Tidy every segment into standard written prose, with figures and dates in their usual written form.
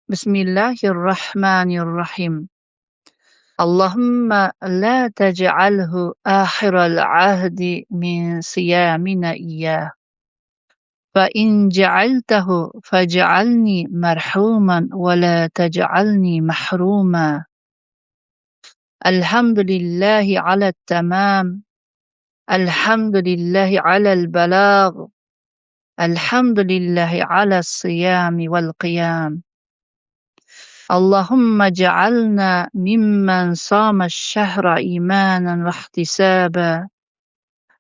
Bismillahirrahmanirrahim. Allahumma la taj'alhu akhiral ahdi min siyamina iyyah. Fa in ja'altahu faj'alni marhuman wa la taj'alni mahruma. Alhamdulillahi ala tamam. Alhamdulillahi ala al-balagh. Alhamdulillahi ala as-siyami wal qiyam. Allahumma ja'alna mimman sama ash-shahra imanan wa ihtisaba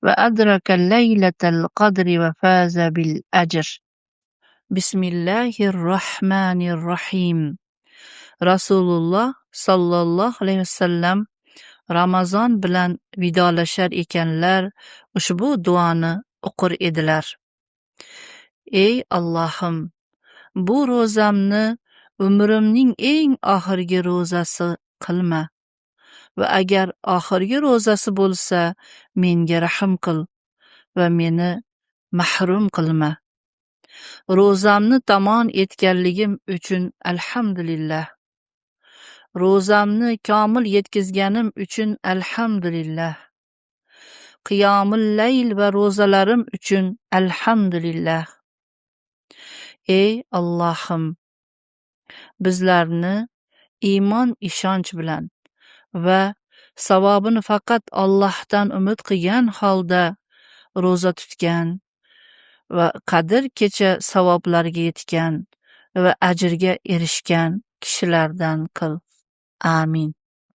wa adraka laylatal qadri wa faza bil ajr. Bismillahirrahmanirrahim. Rasululloh sallallohu alayhi vasallam Ramazon bilan vidolashar ekanlar ushbu duoni o'qir edilar. Ey Allohim, bu ro'zamni umrimning eng oxirgi ro'zasi qilma va agar oxirgi ro'zasi bo'lsa, menga rahm qil va meni mahrum qilma. Ro'zamni tamom etganligim uchun alhamdulillah. Ro'zamni komil yetkazganim uchun alhamdulillah. Qiyomul layl va ro'zalarim uchun alhamdulillah. Ey Allohim, bizlarni iymon ishonch bilan va savobini faqat Allohdan umid qilgan holda ro'za tutgan va qadr kecha savoblarga yetgan va ajrga erishgan kishilardan qil. Amin.